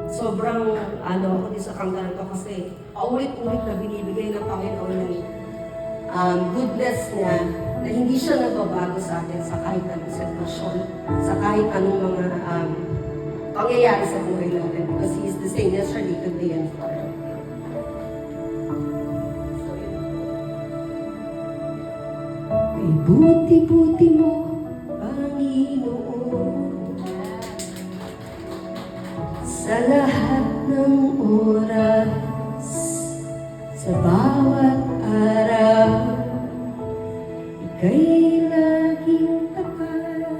sobrang ako din sa kanggal ko kasi paulit-ulit na binibigay ng Panginoon ng goodness niya na hindi siya nagbabago sa atin sa kahit anong sitwasyon, sa kahit anong mga pangyayari sa buhay natin because He is the same yesterday, today, and forever. So, yun. May buti-buti mo, Panginoon, sa lahat ng oras, sa bawat araw, ika'y laging tapat,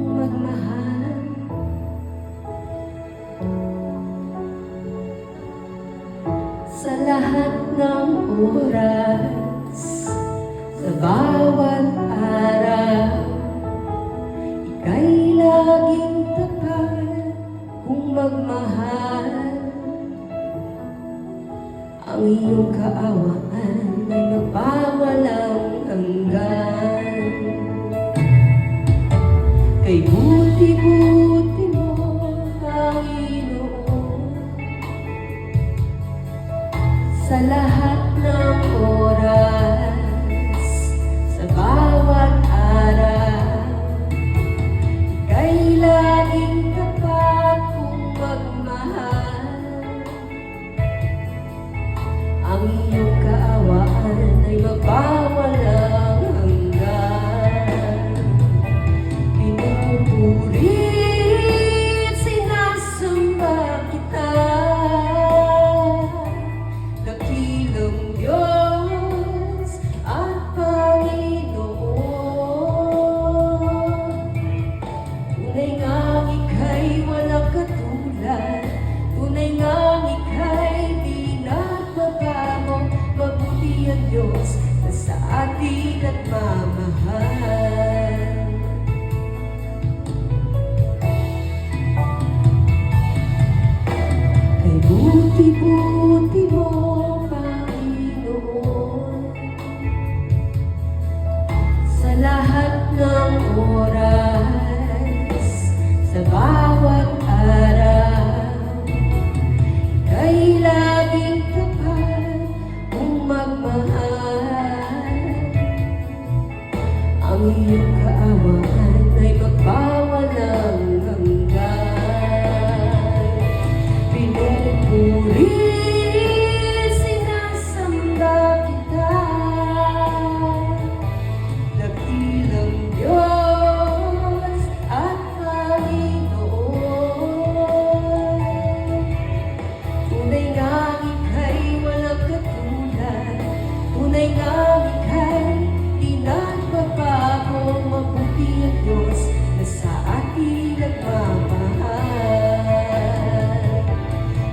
magmahal. Sa lahat ng oras, sa bawat araw, ika'y laging tapat kung magmahal. Ang iyong kaawaan ay magpawalang hanggan. Kay buti-buti mo, Panginoon, sa lahat ng oras, sa bawat araw, ika'y laging tapat kung magmahal. Ang iyong kaawaan ay magpawalang hanggan. Pinupurit, sinasamba kita, dakilang Diyos at Panginoon. Tunay ngang ika'y walang katulad, tunay ngang ika'y di nagbabago. Mabuti ang Diyos na sa atin at mamahal. Kay buti-buti mo, Panginoon, sa lahat ng oras, sa bawat araw, ika'y laging tapat kung magmahal. Ang iyong kaawaan ay magpawalang hanggan. Pinupurit, sinasamba kita, dakilang Diyos at Panginoon. Tunay ngang ika'y walang katulad, tunay ngang ika'y di nagbabago. Mabuti ang Diyos na sa atin nagmamahal.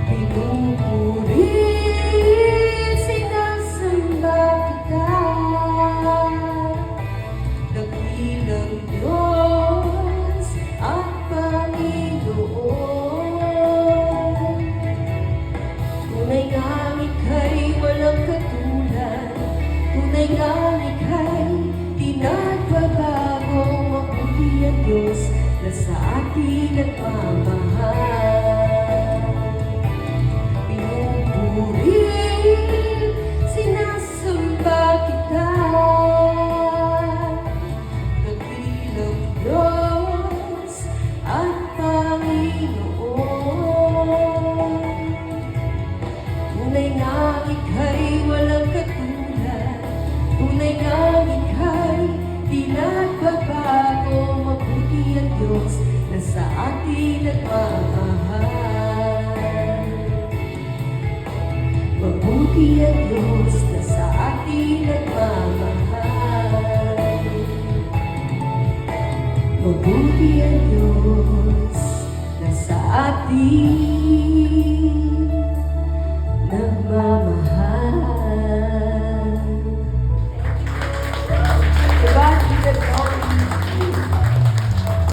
Pinupurit, sinasamba kita, dakilang Diyos at Panginoon. Tunay ngang ika'y walang katulad, tunay ngang ika'y di nagbabago. Mabuti ang Diyos na sa atin nagmamahal. Pinupurit, sinasamba kita, dakilang Diyos at Panginoon. Tunay ngang ika'y walang katulad, tunay ngang ika'y di nagbabago. Mabuti ang Diyos na sa atin nagmamahal. Mabuti ang Diyos